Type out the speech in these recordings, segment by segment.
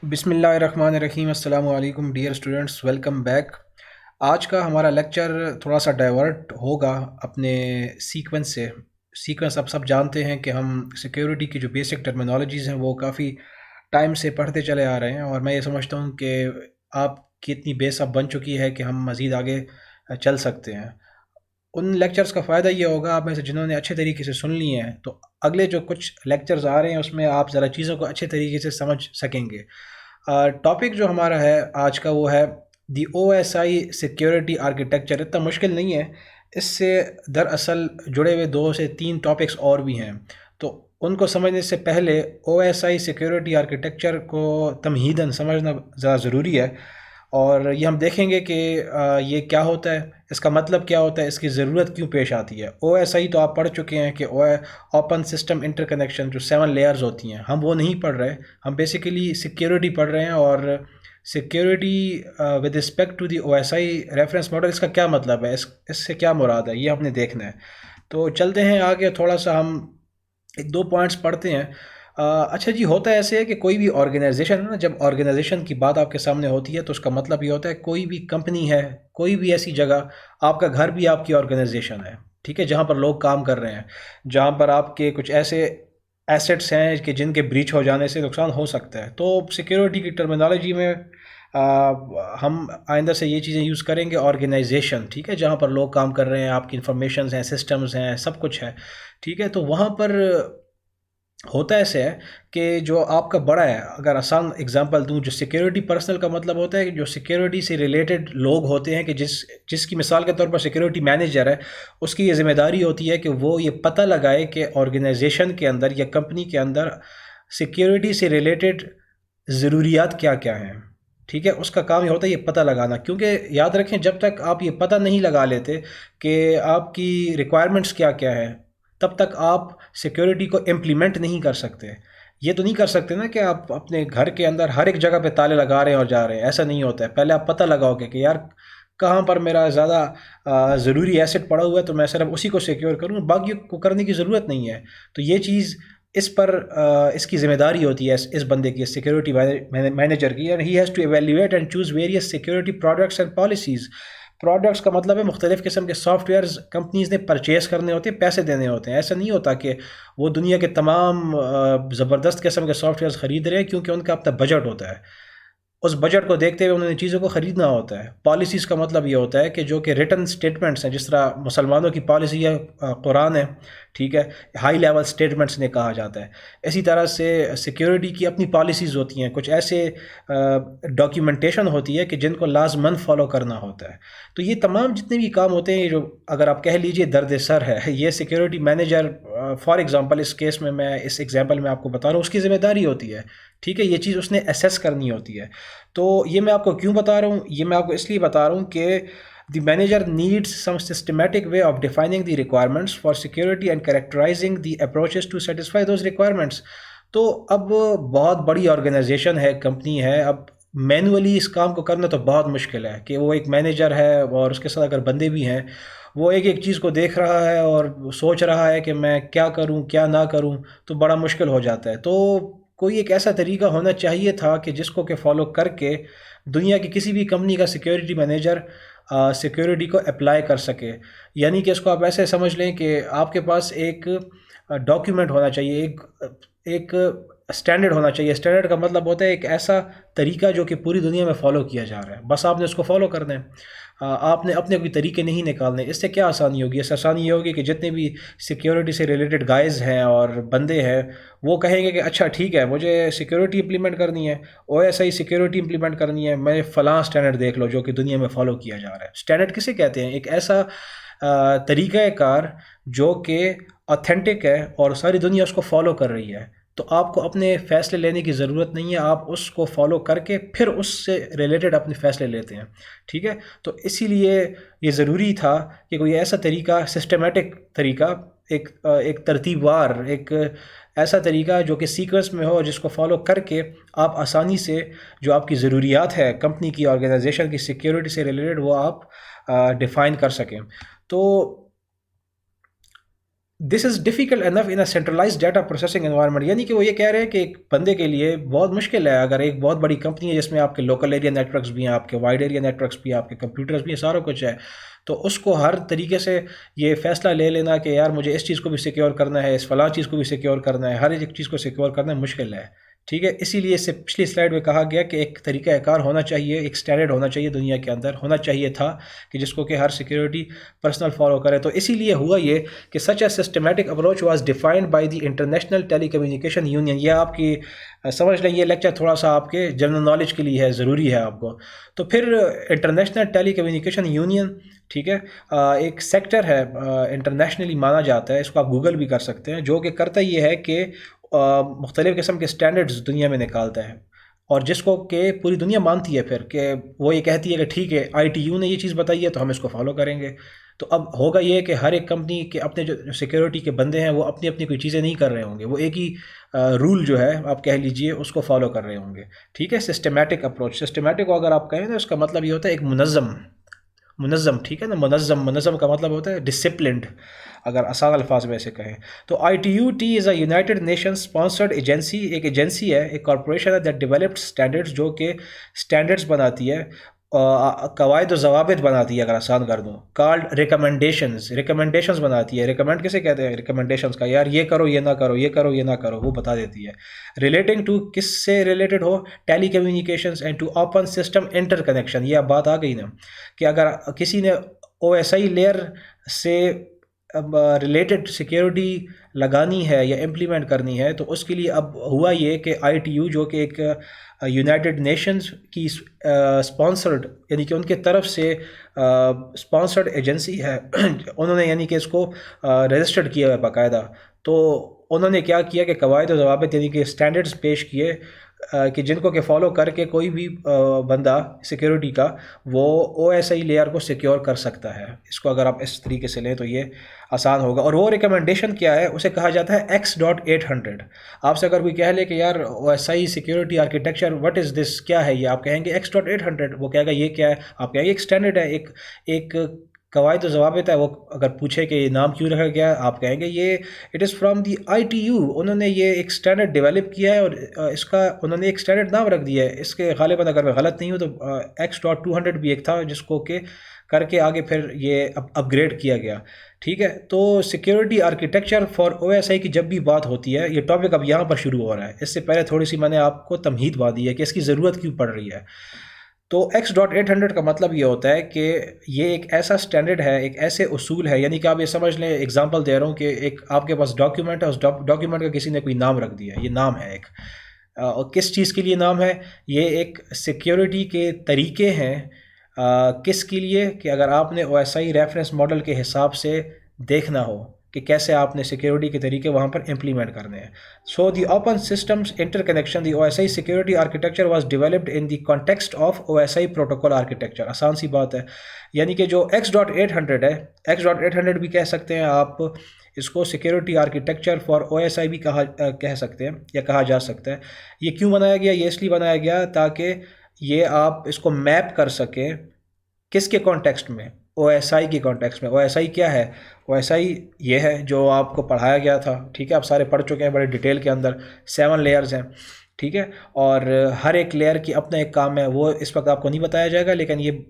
بسم اللہ الرحمن الرحیم، السلام علیکم ڈیئر اسٹوڈنٹس، ویلکم بیک۔ آج کا ہمارا لیکچر تھوڑا سا ڈائیورٹ ہوگا اپنے سیکوینس سے۔ سیکوینس آپ سب جانتے ہیں کہ ہم سیکیورٹی کی جو بیسک ٹرمینالوجیز ہیں وہ کافی ٹائم سے پڑھتے چلے آ رہے ہیں، اور میں یہ سمجھتا ہوں کہ آپ کی اتنی بیس اب بن چکی ہے کہ ہم مزید آگے چل سکتے ہیں۔ ان لیکچرز کا فائدہ یہ ہوگا آپ میں سے جنہوں نے اچھے طریقے سے سن لیے ہیں، تو اگلے جو کچھ لیکچرز آ رہے ہیں اس میں آپ ذرا چیزوں کو اچھے طریقے سے سمجھ سکیں گے۔ ٹاپک جو ہمارا ہے آج کا وہ ہے the O S I security architecture. اتنا مشکل نہیں ہے، اس سے دراصل جڑے ہوئے 2 سے 3 ٹاپکس اور بھی ہیں، تو ان کو سمجھنے سے پہلے او ایس آئی سیکیورٹی آرکیٹیکچر کو تمہیداً سمجھنا ذرا ضروری ہے، اور یہ ہم دیکھیں گے کہ یہ کیا ہوتا ہے، اس کا مطلب کیا ہوتا ہے، اس کی ضرورت کیوں پیش آتی ہے۔ او ایس آئی تو آپ پڑھ چکے ہیں کہ اوپن سسٹم انٹر کنیکشن جو 7 لیئرز ہوتی ہیں، ہم وہ نہیں پڑھ رہے، ہم بیسیکلی سیکیورٹی پڑھ رہے ہیں، اور security with respect to the O S I reference model, اس کا کیا مطلب ہے، اس سے کیا مراد ہے، یہ ہم نے دیکھنا ہے۔ تو چلتے ہیں آگے، تھوڑا سا ہم 1 2 پوائنٹس پڑھتے ہیں۔ اچھا جی، ہوتا ہے ایسے ہے کہ کوئی بھی آرگنائزیشن ہے نا، جب آرگنائزیشن کی بات آپ کے سامنے ہوتی ہے تو اس کا مطلب یہ ہوتا ہے کوئی بھی کمپنی ہے، کوئی بھی ایسی جگہ، آپ کا گھر بھی آپ کی آرگنائزیشن ہے، ٹھیک ہے، جہاں پر لوگ کام کر رہے ہیں، جہاں پر آپ کے کچھ ایسے ایسٹس ہیں کہ جن کے بریچ ہو جانے سے نقصان ہو سکتا ہے۔ تو سیکیورٹی کی ٹرمینالوجی میں آ، ہم آئندہ سے یہ چیزیں یوز کریں گے، آرگنائزیشن، ٹھیک ہے، جہاں پر لوگ کام کر رہے ہیں، آپ کی انفارمیشنز ہیں، سسٹمز ہیں، سب کچھ ہے، ٹھیک ہے۔ تو وہاں پر ہوتا ایسے ہے کہ جو آپ کا بڑا ہے، اگر آسان اگزامپل دوں، جو سیکیورٹی پرسنل کا مطلب ہوتا ہے کہ جو سیکیورٹی سے ریلیٹڈ لوگ ہوتے ہیں، کہ جس کی مثال کے طور پر سیکیورٹی مینیجر ہے، اس کی یہ ذمہ داری ہوتی ہے کہ وہ یہ پتہ لگائے کہ آرگنائزیشن کے اندر یا کمپنی کے اندر سیکیورٹی سے ریلیٹڈ ضروریات کیا کیا ہیں، ٹھیک ہے، اس کا کام یہ ہوتا ہے یہ پتہ لگانا، کیونکہ یاد رکھیں جب تک آپ یہ پتہ نہیں لگا لیتے کہ آپ کی ریکوائرمنٹس کیا کیا ہیں، تب تک آپ سیکیورٹی کو امپلیمنٹ نہیں کر سکتے۔ یہ تو نہیں کر سکتے نا کہ آپ اپنے گھر کے اندر ہر ایک جگہ پہ تالے لگا رہے ہیں اور جا رہے ہیں، ایسا نہیں ہوتا ہے۔ پہلے آپ پتہ لگاؤ گے کہ یار کہاں پر میرا زیادہ ضروری ایسٹ پڑا ہوا ہے، تو میں صرف اسی کو سیکیور کروں، باقی کو کرنے کی ضرورت نہیں ہے۔ تو یہ چیز اس پر اس کی ذمہ داری ہوتی ہے اس بندے کی، سیکیورٹی مینیجر کی، and he has to evaluate and choose various security products and policies. Products کا مطلب ہے مختلف قسم کے سافٹ ویئرز کمپنیز نے پرچیز کرنے ہوتے ہیں، پیسے دینے ہوتے ہیں۔ ایسا نہیں ہوتا کہ وہ دنیا کے تمام زبردست قسم کے سافٹ ویئرز خرید رہے ہیں، کیونکہ ان کا اپنا بجٹ ہوتا ہے، اس بجٹ کو دیکھتے ہوئے انہوں نے چیزوں کو خریدنا ہوتا ہے۔ پالیسیز کا مطلب یہ ہوتا ہے کہ جو کہ ریٹن سٹیٹمنٹس ہیں، جس طرح مسلمانوں کی پالیسی ہے قرآن ہے، ٹھیک ہے، ہائی لیول سٹیٹمنٹس نے کہا جاتا ہے۔ اسی طرح سے سیکیورٹی کی اپنی پالیسیز ہوتی ہیں، کچھ ایسے ڈاکیومنٹیشن ہوتی ہے کہ جن کو لازماً فالو کرنا ہوتا ہے۔ تو یہ تمام جتنے بھی کام ہوتے ہیں، یہ جو اگر آپ کہہ لیجئے درد سر ہے، یہ سیکیورٹی مینیجر فار ایگزامپل اس کیس میں اس ایگزامپل میں آپ کو بتا رہا ہوں، اس کی ذمہ داری ہوتی ہے، ٹھیک ہے، یہ چیز اس نے اسیس کرنی ہوتی ہے۔ تو یہ میں آپ کو کیوں بتا رہا ہوں، یہ میں آپ کو اس لیے بتا رہا ہوں کہ the manager needs some systematic way of defining the requirements for security and characterizing the approaches to satisfy those requirements۔ تو اب بہت بڑی آرگنائزیشن ہے، کمپنی ہے، اب مینولی اس کام کو کرنا تو بہت مشکل ہے، کہ وہ ایک مینیجر ہے اور اس کے ساتھ اگر بندے بھی ہیں، وہ ایک ایک چیز کو دیکھ رہا ہے اور سوچ رہا ہے کہ میں کیا کروں کیا نہ کروں، تو بڑا مشکل ہو جاتا ہے۔ تو کوئی ایک ایسا طریقہ ہونا چاہیے تھا کہ جس کو کہ فالو کر کے دنیا کی کسی بھی کمپنی کا سیکیورٹی مینیجر سیکیورٹی کو اپلائی کر سکے۔ یعنی کہ اس کو آپ ایسے سمجھ لیں کہ آپ کے پاس ایک ڈاکیومنٹ ہونا چاہیے، ایک اسٹینڈرڈ ہونا چاہیے۔ اسٹینڈرڈ کا مطلب ہوتا ہے ایک ایسا طریقہ جو کہ پوری دنیا میں فالو کیا جا رہا ہے، بس آپ نے اس کو فالو کرنا ہے، آپ نے اپنے کوئی طریقے نہیں نکالنے۔ اس سے کیا آسانی ہوگی؟ اس سے آسانی یہ ہوگی کہ جتنے بھی سیکیورٹی سے ریلیٹڈ گائز ہیں اور بندے ہیں، وہ کہیں گے کہ اچھا ٹھیک ہے، مجھے سیکیورٹی امپلیمنٹ کرنی ہے، او ایس آئی سیکیورٹی امپلیمنٹ کرنی ہے، میں فلاں اسٹینڈرڈ دیکھ لو جو کہ دنیا میں فالو کیا جا رہا ہے۔ اسٹینڈرڈ کسے کہتے ہیں؟ ایک ایسا طریقہ کار جو کہ اوتھینٹک ہے اور ساری دنیا اس کو فالو کر رہی ہے۔ تو آپ کو اپنے فیصلے لینے کی ضرورت نہیں ہے، آپ اس کو فالو کر کے پھر اس سے ریلیٹڈ اپنے فیصلے لیتے ہیں، ٹھیک ہے۔ تو اسی لیے یہ ضروری تھا کہ کوئی ایسا طریقہ، سسٹمیٹک طریقہ، ایک ترتیب وار، ایک ایسا طریقہ جو کہ سیکوینس میں ہو، جس کو فالو کر کے آپ آسانی سے جو آپ کی ضروریات ہے کمپنی کی، آرگنائزیشن کی سیکیورٹی سے ریلیٹڈ، وہ آپ ڈیفائن کر سکیں۔ تو this is difficult enough in a centralize data processing environment, یعنی کہ وہ یہ کہہ رہے ہیں کہ ایک بندے کے لیے بہت مشکل ہے اگر ایک بہت بڑی کمپنی ہے جس میں آپ کے لوکل ایریا نیٹ ورکس بھی ہیں، آپ کے وائڈ ایریا نیٹ ورکس بھی ہیں، آپ کے کمپیوٹرز بھی ہیں، سارا کچھ ہے، تو اس کو ہر طریقے سے یہ فیصلہ لے لینا کہ یار مجھے اس چیز کو بھی سیکیور کرنا ہے، اس فلاں چیز کو بھی سیکیور کرنا ہے، ہر ایک چیز کو سیکیور کرنا مشکل ہے، ٹھیک ہے۔ اسی لیے اس سے پچھلی سلائڈ میں کہا گیا کہ ایک طریقہ کار ہونا چاہیے، ایک اسٹینڈرڈ ہونا چاہیے، دنیا کے اندر ہونا چاہیے تھا کہ جس کو کہ ہر سیکیورٹی پرسنل فالو کرے۔ تو اسی لیے ہوا یہ کہ such a systematic approach was defined by the international telecommunication union. یہ آپ کی سمجھ لیں، یہ لیکچر تھوڑا سا آپ کے جنرل نالج کے لیے ہے، ضروری ہے آپ کو۔ تو پھر انٹرنیشنل ٹیلی کمیونیکیشن یونین، ٹھیک ہے، ایک سیکٹر ہے، انٹرنیشنلی مانا جاتا ہے، اس کو آپ گوگل بھی کر سکتے ہیں، جو کہ کرتا یہ ہے کہ مختلف قسم کے سٹینڈرڈز دنیا میں نکالتا ہے، اور جس کو کہ پوری دنیا مانتی ہے پھر، کہ وہ یہ کہتی ہے کہ ٹھیک ہے آئی ٹی یو نے یہ چیز بتائی ہے تو ہم اس کو فالو کریں گے۔ تو اب ہوگا یہ کہ ہر ایک کمپنی کے اپنے جو سیکیورٹی کے بندے ہیں وہ اپنی اپنی کوئی چیزیں نہیں کر رہے ہوں گے، وہ ایک ہی رول جو ہے آپ کہہ لیجئے اس کو فالو کر رہے ہوں گے، ٹھیک ہے۔ سسٹمیٹک اپروچ، سسٹمیٹک کو اگر آپ کہیں تو اس کا مطلب یہ ہوتا ہے ایک منظم، ٹھیک ہے نا، منظم کا مطلب ہوتا ہے ڈسپلنڈ، اگر آسان الفاظ میں اسے کہیں تو۔ I T U T is a United nation sponsored agency, ایک ایجنسی ہے، ایک کارپوریشن ہے دیٹ ڈیولپڈ اسٹینڈرڈز، جو کہ اسٹینڈرڈز بناتی ہے، قواعد و ضوابط بناتی ہے، اگر آسان کر دوں، کالڈ ریکمنڈیشنز بناتی ہے۔ ریکمینڈ کسے کہتے ہیں؟ ریکمنڈیشنز کا، یار یہ کرو یہ نہ کرو، یہ کرو یہ نہ کرو، وہ بتا دیتی ہے۔ ریلیٹنگ ٹو، کس سے ریلیٹڈ ہو؟ Telecommunications and to open system interconnection. یہ اب بات آ گئی نا کہ اگر کسی نے او ایس آئی لیئر سے ریلیٹڈ سیکیورٹی لگانی ہے یا امپلیمنٹ کرنی ہے تو اس کے لیے اب ہوا یہ کہ آئی ٹی یو، جو کہ ایک یونائٹڈ نیشنز کی اسپانسرڈ، یعنی کہ ان کے طرف سے اسپانسرڈ ایجنسی ہے، انہوں نے یعنی کہ اس کو رجسٹرڈ کیا ہے باقاعدہ، تو انہوں نے کیا کیا کہ قواعد و ضوابط یعنی کہ اسٹینڈرڈز پیش کیے کہ جن کو کہ فالو کر کے کوئی بھی بندہ سیکیورٹی کا وہ او ایس آئی لیئر کو سیکیور کر سکتا ہے۔ اس کو اگر آپ اس طریقے سے لیں تو یہ آسان ہوگا۔ اور وہ ریکمنڈیشن کیا ہے؟ اسے کہا جاتا ہے X.800۔ آپ سے اگر کوئی کہہ لے کہ یار O S I security architecture what is this, کیا ہے یہ، آپ کہیں گے X.800، وہ کہے گا یہ کیا ہے، آپ کہیں گے ایک اسٹینڈرڈ ہے، ایک قواعد و ضوابط ہے۔ وہ اگر پوچھے کہ یہ نام کیوں رکھا گیا، آپ کہیں گے یہ it is from the I T U, انہوں نے یہ ایک اسٹینڈرڈ ڈیولپ کیا ہے اور اس کا انہوں نے ایک اسٹینڈرڈ نام رکھ دیا ہے۔ اس کے غالباً اگر میں غلط نہیں ہوں تو X.200 بھی ایک تھا، جس کو کہ کر کے آگے پھر یہ اپ گریڈ کیا گیا، ٹھیک ہے۔ تو security architecture for O S آئی کی جب بھی بات ہوتی ہے، یہ ٹاپک اب یہاں پر شروع ہو رہا ہے، اس سے پہلے تھوڑی سی میں نے آپ کو تمہید باندھی ہے کہ اس کی ضرورت کیوں پڑ رہی ہے۔ تو X.800 کا مطلب یہ ہوتا ہے کہ یہ ایک ایسا سٹینڈرڈ ہے، ایک ایسے اصول ہے، یعنی کہ آپ یہ سمجھ لیں، اگزامپل دے رہا ہوں کہ ایک آپ کے پاس ڈاکیومنٹ ہے، اس ڈاکیومنٹ کا کسی نے کوئی نام رکھ دیا ہے، یہ نام ہے ایک، اور کس چیز کے لیے نام ہے؟ یہ ایک سیکیورٹی کے طریقے ہیں، کس کے لیے؟ کہ اگر آپ نے او ایس آئی ریفرنس ماڈل کے حساب سے دیکھنا ہو کہ کیسے آپ نے سیکیورٹی کے طریقے وہاں پر امپلیمنٹ کرنے ہیں۔ So the open systems interconnection, the O S I security architecture was developed in the context of O S I protocol architecture. آسان سی بات ہے، یعنی کہ جو X.800 ہے، X.800 بھی کہہ سکتے ہیں آپ اس کو، security architecture for O S آئی بھی کہہ سکتے ہیں یا کہا جا سکتا ہے۔ یہ کیوں بنایا گیا؟ یہ اس لیے بنایا گیا تاکہ یہ آپ اس کو میپ کر سکیں، کس کے کانٹیکسٹ میں؟ او ایس آئی کی کانٹیکسٹ میں۔ او ایس آئی کیا ہے؟ او ایس آئی یہ ہے جو آپ کو پڑھایا گیا تھا، ٹھیک ہے، آپ سارے پڑھ چکے ہیں بڑے ڈیٹیل کے اندر، 7 لیئرز ہیں، ٹھیک ہے، اور ہر ایک لیئر کی اپنا ایک کام ہے، وہ اس وقت آپ کو نہیں بتایا جائے گا، لیکن یہ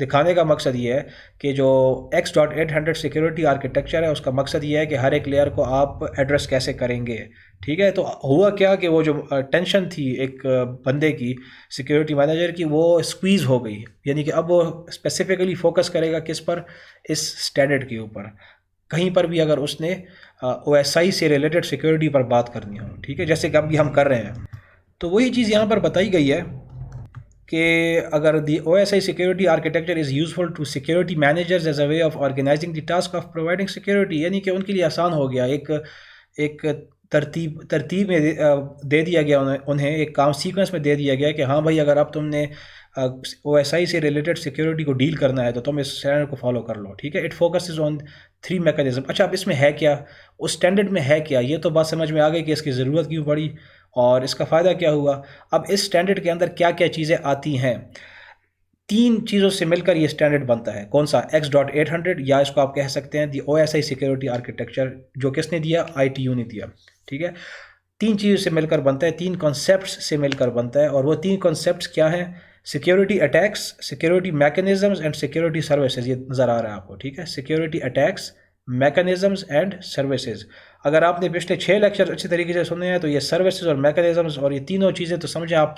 دکھانے کا مقصد یہ ہے کہ جو X.800 سیکیورٹی آرکیٹیکچر ہے اس کا مقصد یہ ہے کہ ہر ایک لیئر کو آپ ایڈریس کیسے کریں گے، ٹھیک ہے۔ تو ہوا کیا کہ وہ جو ٹینشن تھی ایک بندے کی، سیکیورٹی مینیجر کی، وہ اسکویز ہو گئی، یعنی کہ اب وہ اسپیسیفکلی فوکس کرے گا کس پر؟ اس اسٹینڈرڈ کے اوپر، کہیں پر بھی اگر اس نے او ایس آئی سے ریلیٹڈ سیکیورٹی پر بات کرنی ہو، ٹھیک ہے، جیسے کہ اب بھی ہم کر رہے ہیں۔ تو وہی چیز یہاں پر بتائی گئی ہے کہ اگر the O S I security architecture is useful to security managers as a way of organizing the task of providing security, یعنی کہ ان کے لیے آسان ہو گیا، ایک ترتیب میں دے دیا گیا انہیں، ایک کام سیکوینس میں دے دیا گیا کہ ہاں بھائی اگر اب تم نے او ایس آئی سے ریلیٹڈ سیکیورٹی کو ڈیل کرنا ہے تو تم اس اسٹینڈرڈ کو فالو کر لو، ٹھیک ہے۔ It focuses on 3 mechanism. اچھا، اب اس میں ہے کیا؟ اس اسٹینڈرڈ میں ہے کیا؟ یہ تو بات سمجھ میں آ گئی کہ اس کی ضرورت کیوں پڑی اور اس کا فائدہ کیا ہوا۔ اب اس اسٹینڈرڈ کے اندر کیا کیا چیزیں آتی ہیں؟ 3 چیزوں سے مل کر یہ اسٹینڈرڈ بنتا ہے. کون سا؟ X.800، یا اس کو آپ کہہ سکتے ہیں دی OSI سیکیورٹی آرکیٹیکچر، جو کس نے دیا؟ ITU نے دیا. ٹھیک ہے، 3 چیزوں سے مل کر بنتا ہے، 3 کانسیپٹس سے مل کر بنتا ہے. اور وہ 3 کانسیپٹس کیا ہیں؟ Security attacks, security mechanisms and security services. یہ نظر آ رہا ہے آپ کو. ٹھیک ہے، security attacks, mechanisms and services. اگر آپ نے پچھلے 6 لیکچر اچھی طریقے سے سنے ہیں تو یہ سروسز اور میکانزمز اور یہ تینوں چیزیں تو سمجھیں آپ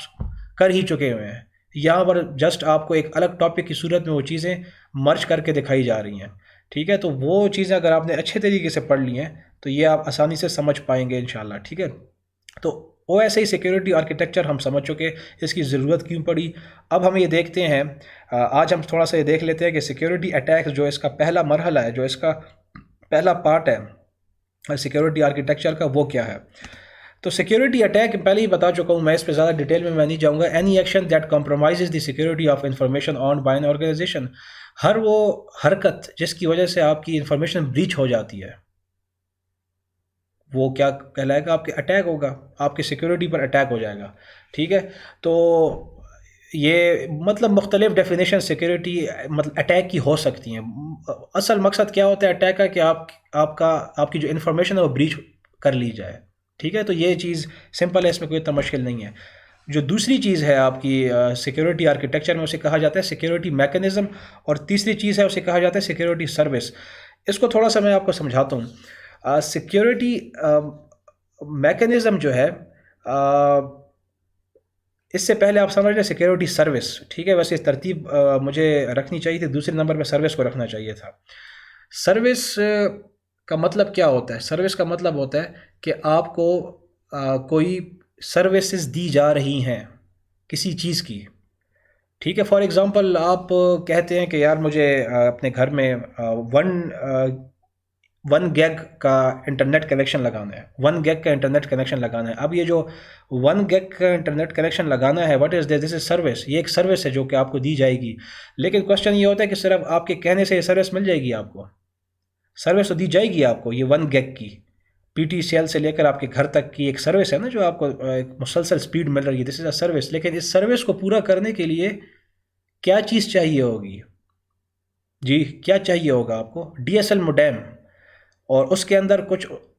کر ہی چکے ہوئے ہیں. یہاں پر جسٹ آپ کو ایک الگ ٹاپک کی صورت میں وہ چیزیں مرج کر کے دکھائی جا رہی ہیں. ٹھیک ہے، تو وہ چیزیں اگر آپ نے اچھے طریقے سے پڑھ لی ہیں تو یہ آپ آسانی سے سمجھ پائیں گے انشاءاللہ. ٹھیک ہے، تو OSI سیکیورٹی آرکیٹیکچر ہم سمجھ چکے، اس کی ضرورت کیوں پڑی. اب ہم یہ دیکھتے ہیں، آج ہم تھوڑا سا یہ دیکھ لیتے ہیں کہ سیکیورٹی اٹیکس جو اس کا پہلا مرحلہ ہے، جو اس کا پہلا پارٹ ہے سیکیورٹی آرکیٹیکچر کا، وہ کیا ہے. تو سیکیورٹی اٹیک پہلے ہی بتا چکا ہوں میں، اس پہ زیادہ ڈیٹیل میں نہیں جاؤں گا. Any action that compromises the security of information owned by an organization. ہر وہ حرکت جس کی وجہ سے آپ کی انفارمیشن بریچ ہو جاتی ہے، وہ کیا کہلائے گا؟ آپ کے اٹیک ہوگا، آپ کے سیکیورٹی پر اٹیک ہو جائے گا. ٹھیک ہے، تو یہ مطلب مختلف ڈیفینیشن سیکیورٹی مطلب اٹیک کی ہو سکتی ہیں. اصل مقصد کیا ہوتا ہے اٹیک کا؟ کہ آپ کی جو انفارمیشن ہے وہ بریچ کر لی جائے. ٹھیک ہے، تو یہ چیز سمپل ہے، اس میں کوئی اتنا مشکل نہیں ہے. جو دوسری چیز ہے آپ کی سیکیورٹی آرکیٹیکچر میں، اسے کہا جاتا ہے سیکیورٹی میکانزم، اور تیسری چیز ہے اسے کہا جاتا ہے سیکیورٹی سروس. اس کو تھوڑا سا میں آپ کو سمجھاتا ہوں. سیکیورٹی میکانزم جو ہے، اس سے پہلے آپ سمجھ لیں سیکیورٹی سروس. ٹھیک ہے، ویسے ترتیب مجھے رکھنی چاہیے تھی، دوسرے نمبر پہ سروس کو رکھنا چاہیے تھا. سروس کا مطلب کیا ہوتا ہے؟ سروس کا مطلب ہوتا ہے کہ آپ کو کوئی سروسز دی جا رہی ہیں کسی چیز کی. ٹھیک ہے، فار ایگزامپل آپ کہتے ہیں کہ یار مجھے اپنے گھر میں 1 گیگ کا انٹرنیٹ کنیکشن لگانا ہے. 1 گیگ کا انٹرنیٹ کنیکشن لگانا ہے. اب یہ جو 1 گیگ کا انٹرنیٹ کنیکشن لگانا ہے، what is this is service. یہ ایک سروس ہے جو کہ آپ کو دی جائے گی. لیکن کوشچن یہ ہوتا ہے کہ صرف آپ کے کہنے سے یہ سروس مل جائے گی آپ کو؟ سروس تو دی جائے گی آپ کو. یہ 1 گیگ کی PTCL سے لے کر آپ کے گھر تک کی ایک سروس ہے نا، جو آپ کو ایک مسلسل سپیڈ مل رہی ہے، دس از اے سروس. لیکن اس سروس کو پورا کرنے کے لیے کیا چیز چاہیے ہوگی؟ جی، کیا چاہیے ہوگا آپ کو؟ DSL موڈیم، اور اس کے اندر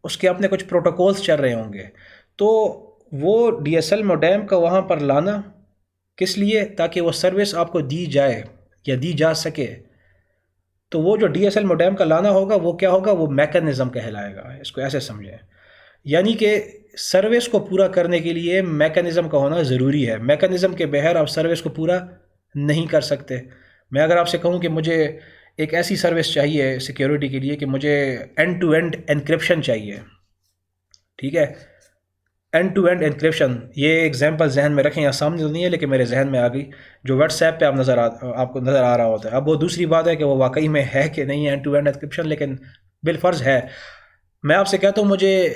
اس کے اپنے کچھ پروٹوکولز چل رہے ہوں گے. تو وہ DSL موڈیم کا وہاں پر لانا کس لیے؟ تاکہ وہ سروس آپ کو دی جائے یا دی جا سکے. تو وہ جو DSL موڈیم کا لانا ہوگا وہ کیا ہوگا؟ وہ میکانزم کہلائے گا. اس کو ایسے سمجھیں، یعنی کہ سروس کو پورا کرنے کے لیے میکانزم کا ہونا ضروری ہے. میکانزم کے بغیر آپ سروس کو پورا نہیں کر سکتے. میں اگر آپ سے کہوں کہ مجھے ایک ایسی سروس چاہیے سیکیورٹی کے لیے کہ مجھے اینڈ ٹو اینڈ انکرپشن چاہیے. ٹھیک ہے، اینڈ ٹو اینڈ انکرپشن، یہ ایگزامپل ذہن میں رکھیں. یہاں سامنے تو نہیں ہے لیکن میرے ذہن میں آ گئی. جو واٹس ایپ پہ آپ کو نظر آ رہا ہوتا ہے. اب وہ دوسری بات ہے کہ وہ واقعی میں ہے کہ نہیں ہے اینڈ ٹو اینڈ انکرپشن، لیکن بالفرض ہے. میں آپ سے کہتا ہوں مجھے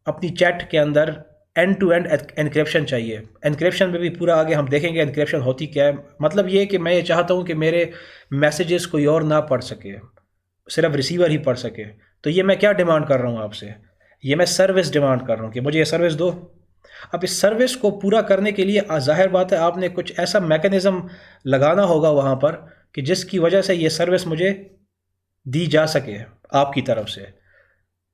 اپنی چیٹ کے اندر اینڈ ٹو اینڈ انکرپشن چاہیے. انکرپشن میں بھی پورا آگے ہم دیکھیں گے انکرپشن ہوتی کیا ہے. مطلب یہ کہ میں یہ چاہتا ہوں کہ میرے میسیجز کوئی اور نہ پڑھ سکے، صرف ریسیور ہی پڑھ سکے. تو یہ میں کیا ڈیمانڈ کر رہا ہوں آپ سے؟ یہ میں سروس ڈیمانڈ کر رہا ہوں کہ مجھے یہ سروس دو. اب اس سروس کو پورا کرنے کے لیے ظاہر بات ہے آپ نے کچھ ایسا میکانزم لگانا ہوگا وہاں پر کہ جس کی وجہ سے یہ سروس مجھے دی جا سکے آپ کی طرف سے.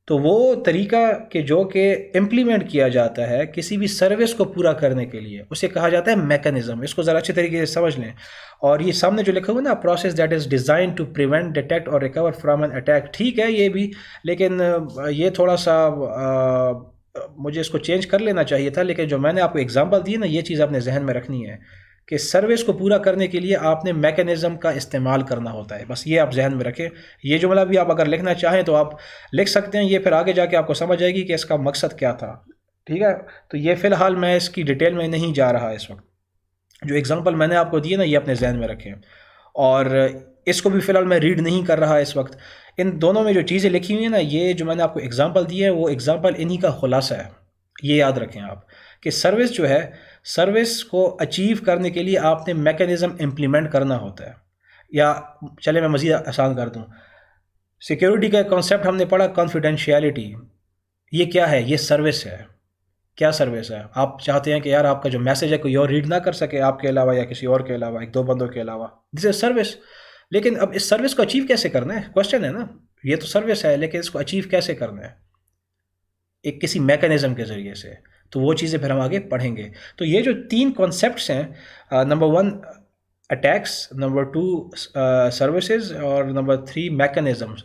تو وہ طریقہ کہ جو کہ امپلیمنٹ کیا جاتا ہے کسی بھی سروس کو پورا کرنے کے لیے، اسے کہا جاتا ہے میکانزم. اس کو ذرا اچھے طریقے سے سمجھ لیں. اور یہ سامنے جو لکھا ہوا نا، process that is design to prevent, detect اور ریکور فرام این اٹیک. ٹھیک ہے یہ بھی، لیکن یہ تھوڑا سا مجھے اس کو چینج کر لینا چاہیے تھا. لیکن جو میں نے آپ کو اگزامپل دی نا، یہ چیز آپ نے ذہن میں رکھنی ہے کہ سروس کو پورا کرنے کے لیے آپ نے میکانزم کا استعمال کرنا ہوتا ہے. بس یہ آپ ذہن میں رکھیں. یہ جملہ بھی آپ اگر لکھنا چاہیں تو آپ لکھ سکتے ہیں. یہ پھر آگے جا کے آپ کو سمجھ آئے گی کہ اس کا مقصد کیا تھا. ٹھیک ہے، تو یہ فی الحال میں اس کی ڈیٹیل میں نہیں جا رہا اس وقت. جو ایگزامپل میں نے آپ کو دیے نا، یہ اپنے ذہن میں رکھیں. اور اس کو بھی فی الحال میں ریڈ نہیں کر رہا اس وقت. ان دونوں میں جو چیزیں لکھی ہوئی ہیں نا، یہ جو میں نے آپ کو ایگزامپل دی ہے وہ ایگزامپل انہی کا خلاصہ ہے. یہ یاد رکھیں آپ کہ سروس جو ہے، سروس کو اچیو کرنے کے لیے آپ نے میکانزم امپلیمنٹ کرنا ہوتا ہے. یا چلے میں مزید آسان کر دوں، سیکیورٹی کا کانسیپٹ ہم نے پڑھا، کانفیڈینشیلٹی. یہ کیا ہے؟ یہ سروس ہے کیا سروس ہے؟ آپ چاہتے ہیں کہ یار آپ کا جو میسیج ہے کوئی اور ریڈ نہ کر سکے آپ کے علاوہ یا کسی اور کے علاوہ، ایک دو بندوں کے علاوہ، دس از سروس. لیکن اب اس سروس کو اچیو کیسے کرنا ہے، کوشچن ہے نا. یہ تو سروس ہے لیکن اس کو اچیو کیسے کرنا ہے؟ ایک کسی میکانزم کے ذریعے سے. تو وہ چیزیں پھر ہم آگے پڑھیں گے. تو یہ جو 3 کانسیپٹس ہیں، نمبر 1 اٹیکس، نمبر 2 سروسز، اور نمبر 3 میکانزمز،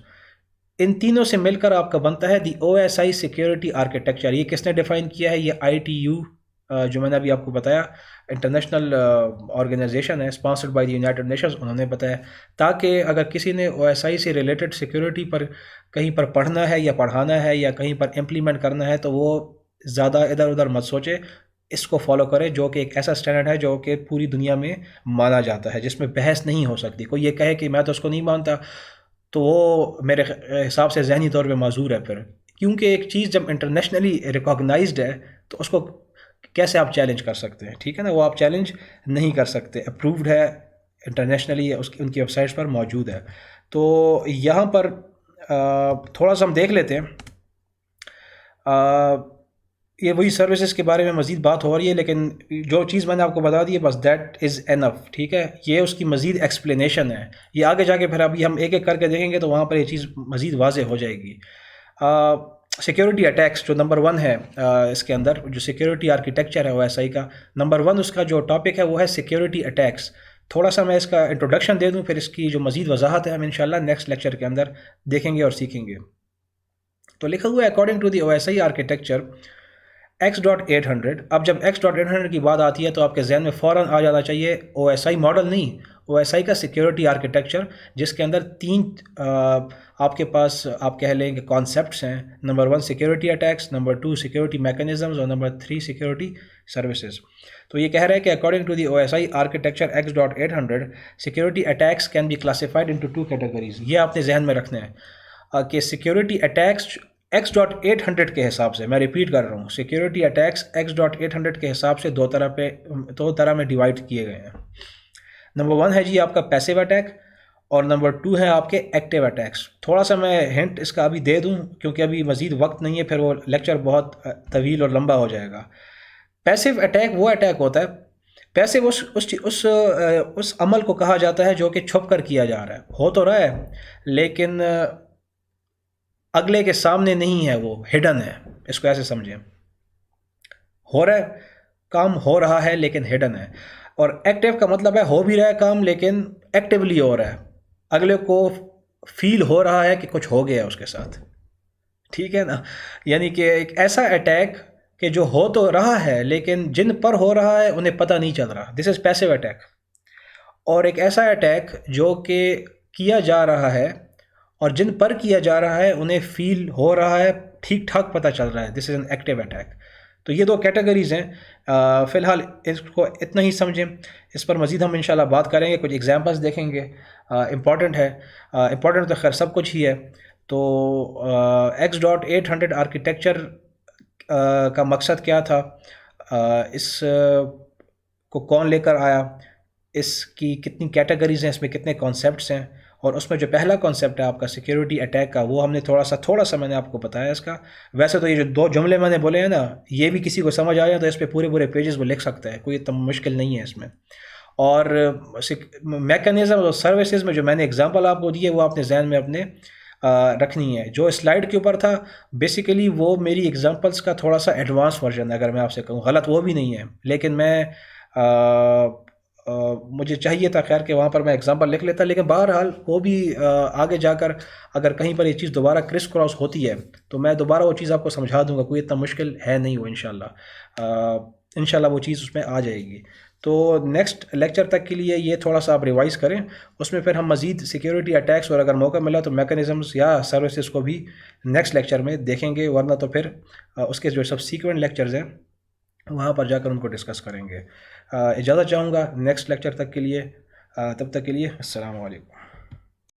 ان تینوں سے مل کر آپ کا بنتا ہے the O S I security architecture. یہ کس نے ڈیفائن کیا ہے؟ یہ آئی ٹی یو، جو میں نے ابھی آپ کو بتایا، انٹرنیشنل آرگنائزیشن ہے، sponsored by the United nations, انہوں نے بتایا. تاکہ اگر کسی نے او ایس آئی سے ریلیٹڈ سیکیورٹی پر کہیں پر پڑھنا ہے یا پڑھانا ہے یا کہیں پر امپلیمنٹ کرنا ہے تو وہ زیادہ ادھر ادھر مت سوچے، اس کو فالو کرے، جو کہ ایک ایسا اسٹینڈرڈ ہے جو کہ پوری دنیا میں مانا جاتا ہے، جس میں بحث نہیں ہو سکتی. کوئی یہ کہے کہ میں تو اس کو نہیں مانتا تو وہ میرے حساب سے ذہنی طور پہ معذور ہے پھر. کیونکہ ایک چیز جب انٹرنیشنلی ریکاگنائزڈ ہے تو اس کو کیسے آپ چیلنج کر سکتے ہیں؟ ٹھیک ہے نا، وہ آپ چیلنج نہیں کر سکتے، اپرووڈ ہے انٹرنیشنلی، ان کی ویب سائٹس پر موجود ہے. تو یہاں پر تھوڑا سا ہم دیکھ لیتے ہیں. یہ وہی سروسز کے بارے میں مزید بات ہو رہی ہے، لیکن جو چیز میں نے آپ کو بتا دی ہے بس دیٹ از انف. ٹھیک ہے، یہ اس کی مزید ایکسپلینیشن ہے. یہ آگے جا کے پھر ابھی ہم ایک ایک کر کے دیکھیں گے تو وہاں پر یہ چیز مزید واضح ہو جائے گی. سیکیورٹی اٹیکس جو نمبر 1 ہے، اس کے اندر جو سیکیورٹی آرکیٹیکچر ہے او ایس آئی کا، نمبر 1 اس کا جو ٹاپک ہے وہ ہے سیکیورٹی اٹیکس. تھوڑا سا میں اس کا انٹروڈکشن دے دوں، پھر اس کی جو مزید وضاحت ہے ہم انشاءاللہ نیکسٹ لیکچر کے اندر دیکھیں گے اور سیکھیں گے. تو لکھا ہوا ہے according to the O S I architecture X.800. اب جب X.800 کی بات آتی ہے تو آپ کے ذہن میں فوراً آ جانا چاہیے او ایس آئی ماڈل نہیں، او ایس آئی کا سیکیورٹی آرکیٹیکچر، جس کے اندر 3 آپ کے پاس آپ کہہ لیں کہ کانسیپٹس ہیں. Number 1 security attacks, number 2 security mechanisms, اور نمبر 3 سیکیورٹی سروسز. تو یہ کہہ رہا ہے کہ according to the O S I architecture X.800 security attacks can be classified into 2 categories. یہ آپ نے ذہن میں رکھنا ہے کہ سیکیورٹی اٹیکس X.800 کے حساب سے، میں ریپیٹ کر رہا ہوں، سیکیورٹی اٹیکس X.800 کے حساب سے دو طرح میں ڈیوائڈ کیے گئے ہیں. نمبر 1 ہے جی آپ کا پیسیو اٹیک، اور نمبر 2 ہے آپ کے ایکٹیو اٹیکس. تھوڑا سا میں ہنٹ اس کا ابھی دے دوں کیونکہ ابھی مزید وقت نہیں ہے، پھر وہ لیکچر بہت طویل اور لمبا ہو جائے گا. پیسیو اٹیک وہ اٹیک ہوتا ہے، پیسیو اس عمل کو کہا جاتا ہے جو کہ چھپ کر کیا جا رہا ہے، ہو تو رہا ہے لیکن اگلے کے سامنے نہیں ہے، وہ ہڈن ہے. اس کو ایسے سمجھیں، ہو رہا ہے کام، ہو رہا ہے لیکن ہڈن ہے. اور ایکٹیو کا مطلب ہے ہو بھی رہا ہے کام لیکن ایکٹیولی ہو رہا ہے، اگلے کو فیل ہو رہا ہے کہ کچھ ہو گیا اس کے ساتھ. ٹھیک ہے نا، یعنی کہ ایک ایسا اٹیک کہ جو ہو تو رہا ہے لیکن جن پر ہو رہا ہے انہیں پتہ نہیں چل رہا، دس از پیسیو اٹیک. اور ایک ایسا اٹیک جو کہ کیا جا رہا ہے اور جن پر کیا جا رہا ہے انہیں فیل ہو رہا ہے، ٹھیک ٹھاک پتہ چل رہا ہے، دس از این ایکٹیو اٹیک. تو یہ 2 کیٹیگریز ہیں. فی الحال اس کو اتنا ہی سمجھیں، اس پر مزید ہم انشاءاللہ بات کریں گے، کچھ ایگزامپلس دیکھیں گے. امپورٹنٹ ہے، امپورٹنٹ تو خیر سب کچھ ہی ہے. تو X.800 آرکیٹیکچر کا مقصد کیا تھا، اس کو کون لے کر آیا، اس کی کتنی کیٹیگریز ہیں، اس میں کتنے کانسیپٹس ہیں، اور اس میں جو پہلا کانسیپٹ ہے آپ کا سیکیورٹی اٹیک کا، وہ ہم نے تھوڑا سا میں نے آپ کو بتایا اس کا. ویسے تو یہ جو 2 جملے میں نے بولے ہیں نا، یہ بھی کسی کو سمجھ آیا تو اس پہ پورے پیجز وہ لکھ سکتا ہے، کوئی اتنا مشکل نہیں ہے اس میں. اور میکانزم اور سروسز میں جو میں نے اگزامپل آپ کو دی ہے وہ آپ نے ذہن میں اپنے رکھنی ہے. جو سلائیڈ کے اوپر تھا بیسیکلی وہ میری اگزامپلس کا تھوڑا سا ایڈوانس ورژن ہے، اگر میں آپ سے کہوں، غلط وہ بھی نہیں ہے، لیکن میں مجھے چاہیے تھا خیر کہ وہاں پر میں اگزامپل لکھ لیتا، لیکن بہرحال وہ بھی آگے جا کر اگر کہیں پر یہ چیز دوبارہ کرس کراس ہوتی ہے تو میں دوبارہ وہ چیز آپ کو سمجھا دوں گا، کوئی اتنا مشکل ہے نہیں وہ انشاءاللہ وہ چیز اس میں آ جائے گی. تو نیکسٹ لیکچر تک کے لیے یہ تھوڑا سا آپ ریوائز کریں، اس میں پھر ہم مزید سیکیورٹی اٹیکس اور اگر موقع ملا تو میکانزمز یا سروسز کو بھی نیکسٹ لیکچر میں دیکھیں گے، ورنہ تو پھر اس کے جو سب سیکوینٹ لیکچرز ہیں وہاں پر جا کر ان کو ڈسکس کریں گے. اجازت چاہوں گا نیکسٹ لیکچر تک کے لیے، تب تک کے لیے السلام علیکم.